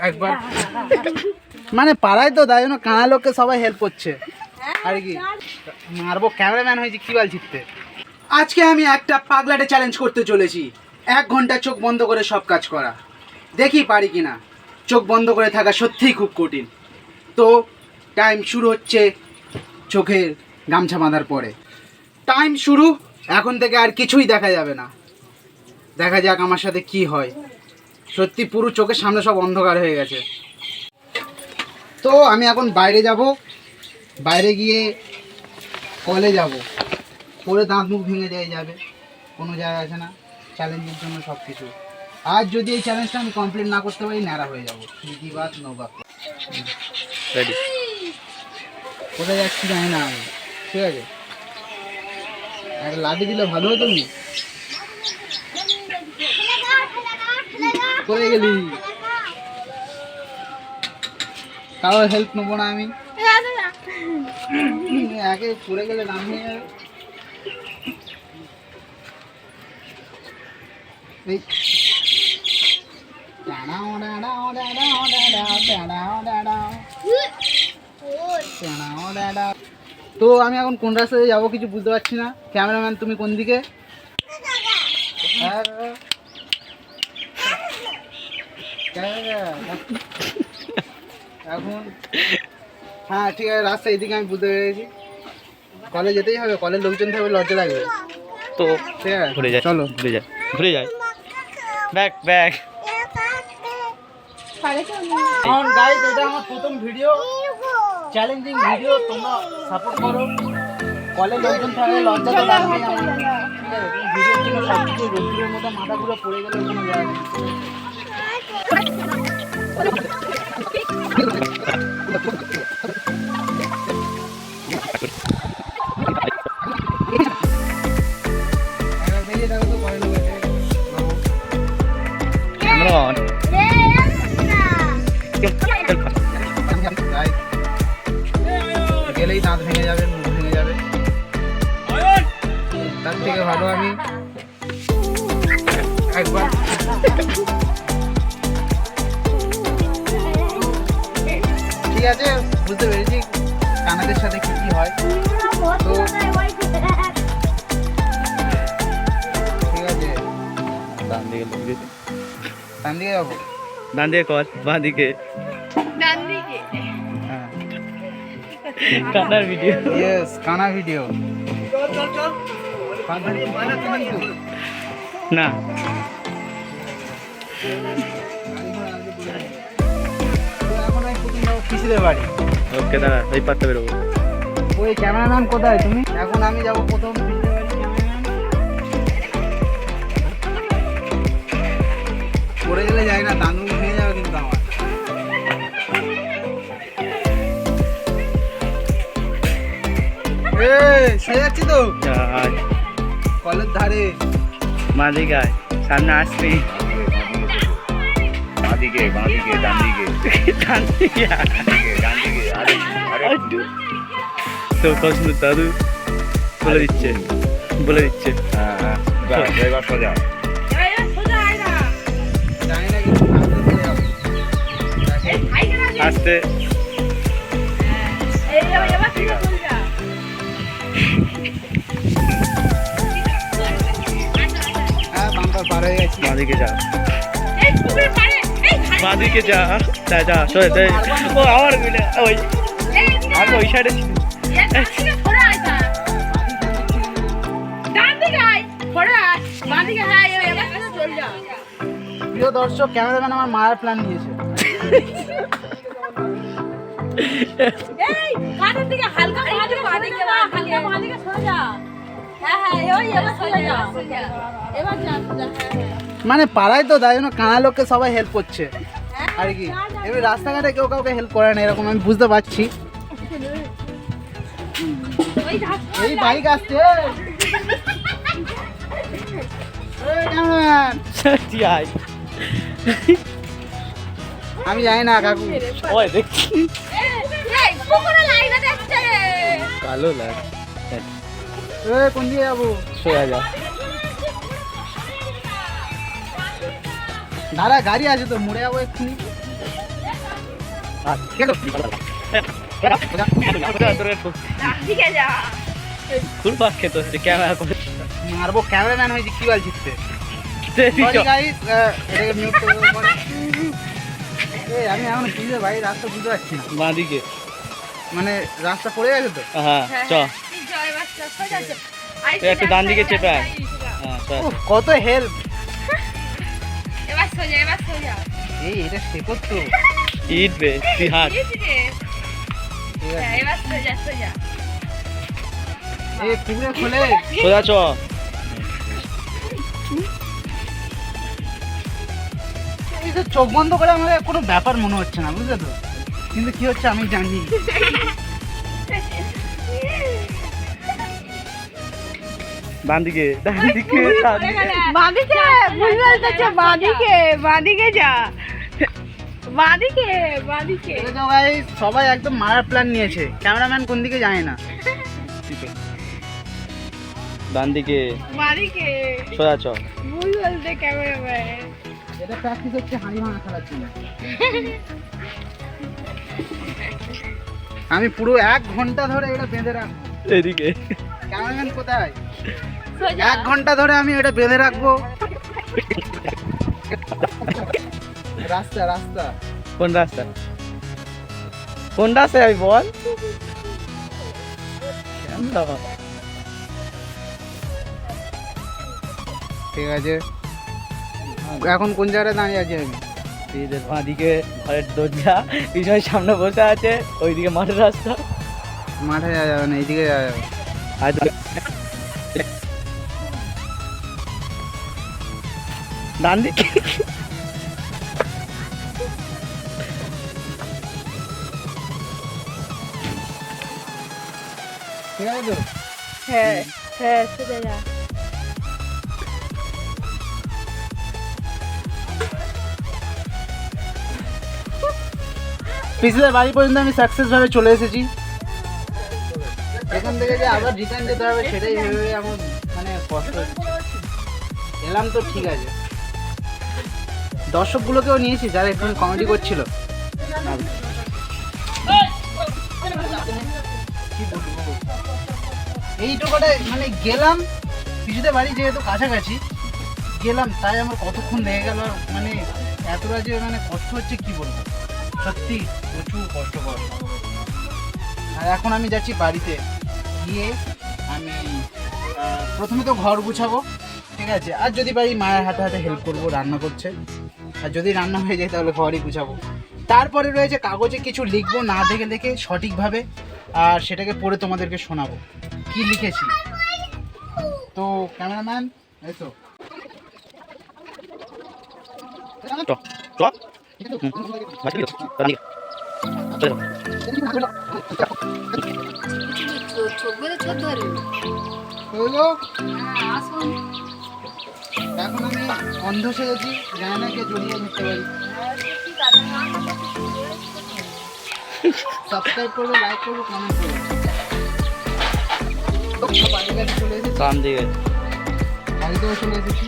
একবার মানে পাড়ায় তো তাই জন্য কানা লোককে সবাই হেল্প করছে আর কি মারবো ক্যামেরাম্যান হয়েছে কি বল জিততে। আজকে আমি একটা পাগলাটে চ্যালেঞ্জ করতে চলেছি 1 ঘন্টা চোখ বন্ধ করে সব কাজ করা, দেখি পারি কিনা। চোখ বন্ধ করে থাকা সত্যিই খুব কঠিন। তো টাইম শুরু হচ্ছে চোখের গামছা বাঁধার পরে। টাইম শুরু, এখন থেকে আর কিছুই দেখা যাবে না। দেখা যাক আমার সাথে কি হয়। সত্যি পুরো চোখের সামনে সব অন্ধকার হয়ে গেছে। তো আমি এখন বাইরে যাব, বাইরে গিয়ে কলে যাব, পরে দাঁত মুখ ভেঙে যাবে, কোনো জায়গা আছে না। চ্যালেঞ্জের জন্য সব কিছু। আজ যদি এই চ্যালেঞ্জটা আমি কমপ্লিট না করতে পারি ন্যাড়া হয়ে যাবো। বিধিবাদ নৌবাদ রেডি। কোথায় যাচ্ছি জানি না আমি, ঠিক আছে। একটা লাঠি দিলে ভালো হতো নি। কোথায় গেলি? কারোর হেল্প নেবো না আমি, একে পড়ে গেলে নাম নিয়ে যাবে। তো আমি এখন কোন রাস্তায় যাবো কিছু বুঝতে পারছি না। ক্যামেরাম্যান তুমি কোন দিকে? এখন হ্যাঁ ঠিক আছে, রাস্তা এদিকে আমি বুঝতে পেরেছি। কলে যেতেই হবে, কলের লোকজন থাকবে, লজ্জা লাগবে। তো ঠিক আছে ঘুরে যায়, চলো ঘুরে যায় ব্যাক ব্যাক। এখন গাইস এটা আমার প্রথম ভিডিও, চ্যালেঞ্জিং ভিডিও। তোমরা সাপোর্ট করো। কলের লোকজন থাকলে লজ্জা তো লাগবেই আমার। ঠিক আছে, ভিডিওর জন্য সব কিছু রোদ্দুরের মধ্যে মাথাগুলো পড়ে গেলে কোনো যায় না। গেলেই দাঁত ভেঙে যাবে, মুখ ভেঙে যাবে। তার থেকে ভালো আমি একবার ঠিক আছে বুঝতে পেরেছি কানাদের সাথে কি কি হয়। তো ঠিক আছে, ডান দিকে লুকিয়ে, ডান দিকে যাবো। ডান দিকে কর, বাঁ দিকে হ্যাঁ কান্নার ভিডিও। ইয়েস, কানা ভিডিও। না এখন আমি প্রথম যাবো পিসিদের বাড়ি। ওকে দাঁড়া, এই পাত্তা বেরোবো। ওই ক্যামেরাম্যান কোথায় তুমি? এখন আমি যাবো প্রথম পিসিদের বাড়ি। ক্যামেরাম্যান পড়ে গেলে যাই না, দানু ভেঙে যাবে কিন্তু আমার। সে যাচ্ছি তো কলের ধারে। মা দিকে আয়, সামনে আসবি। বাঁদিকে বাঁদিকে ডান দিকে ডান দিকে আয়। ডান দিকে আরে আরে তো পছন্দ দাদু বলে দিচ্ছে, বলে দিচ্ছে। হ্যাঁ হ্যাঁ ড্রাইভার সোজা জানি না কিন্তু সামনে চলে যাবো। আসতে হ্যাঁ বাম্পার পার হয়ে গেছি। মা দিকে যা, মা দিকে যা, যা যা সরে দে। ও আমার গুলো ওই আমি ওই সাইডে প্রিয় দর্শক, ক্যামেরাম্যান আমার মারার প্ল্যান নিয়েছে। মানে পাড়ায় তো তাই জন্য কানা লোককে সবাই হেল্প করছে আর কি। এবার রাস্তাঘাটে কেউ কাউকে হেল্প করে না, এরকম আমি বুঝতে পারছি। এই বাইক আসছে। ক্যামেরাম্যান আমি জানি না কাকু। ওই দেখছি কালো লাগ। কোন দিকে যাবো? সোজা যা। দাঁড়া, গাড়ি আছে তো, মোড়ে যাবো এক্ষুনি। ঠিক আছে দিকে যা ফুল পাক খেতে হচ্ছে ক্যামেরা করে মারবো ক্যামেরাম্যান হয়েছে কি বল জিততে সরি গাইস এটাকে মিউট করে দেবো পরে। এই আমি এখন বুঝতে ভাই রাস্তা বুঝতে পারছি না বাঁদিকে মানে রাস্তা পড়ে গেছে তো হ্যাঁ চ জয় বাচ্চা সোজা চল তুই একটু ডান দিকে চেপে আয় হ্যাঁ চ উফ, কত হেল্প এবার সোজা এই এটা শেখো তো ইট বে তুই হাট ঠিক আছে এবার সোজা এই পুরো খোলে সোজা চ এই তো চোখ বন্ধ করে আমাদের কোনো ব্যাপার মনে হচ্ছে না বুঝলে তো কিন্তু কি হচ্ছে আমি জানি বাঁদিকে বাঁদিকে বুঝতে পারছো বাঁদিকে যা বাঁদিকে দেখেছো guys, সবাই একদম মারার প্ল্যান নিয়েছে ক্যামেরাম্যান কোন দিকে যায় না বাঁদিকে বাঁদিকে সোজা চ ভুল বলতে ক্যামেরাম্যান এটা প্র্যাকটিস হচ্ছে হাঁড়ি ভাঙা খেলার জন্য আমি পুরো 1 ঘন্টা ধরে এটা বেঁধে রাখবো এদিকে ক্যামেরাম্যান কোথায় সোজা 1 ঘন্টা ধরে আমি এটা বেঁধে রাখবো রাস্তা কোন রাস্তায় আমি বল ক্যামেরা ঠিক আছে এখন কোন জায়গায় দাঁড়িয়ে আছি আমি এদের বাঁদিকে ঘরের দরজা পিছনে সামনে বসে আছে ওইদিকে মাঠের রাস্তা মাঠে যাওয়া যাবে না এইদিকে যাওয়া যাবে আর ডান দিকে ঠিক আছে তো হ্যাঁ সোজা যা পিছলে বাড়ি পর্যন্ত আমি সাকসেস ভাবে চলে এসেছি এখান থেকে যে আবার রিটার্ন যেতে হবে সেটাই ভেবে আমার মানে কষ্ট হচ্ছে এলাম তো ঠিক আছে দর্শকগুলোকেও নিয়েছি যারা এখন কমেডি করছিল কি বলবো? এইটুকুটা মানে গেলাম পিছুতে বাড়ি যেহেতু কাছাকাছি গেলাম তাই আমার কতক্ষণ লেগে গেল মানে এতটা যে মানে কষ্ট হচ্ছে কি বলবো সত্যি প্রচুর কষ্টকর আর এখন আমি যাচ্ছি বাড়িতে গিয়ে আমি প্রথমে তো ঘর গুছাবো ঠিক আছে আর যদি পারি মায়ের হাতে হাতে হেল্প করবো রান্না করছে আর যদি রান্না হয়ে যায় তাহলে ঘরই গুছাবো তারপরে রয়েছে কাগজে কিছু লিখবো না দেখে দেখে সঠিকভাবে আর সেটাকে পড়ে তোমাদেরকে শোনাবো কি লিখেছি তো ক্যামেরাম্যান এই তো হলো এখন আমি অন্ধ সেরেছি জানি না কে জড়িয়ে ধরতে পারি সাবস্ক্রাইব করবে লাইক করবে কমেন্ট করবে বাড়ির কাছে চলে এসেছি ডান দিকে বাড়িতেও চলে এসেছি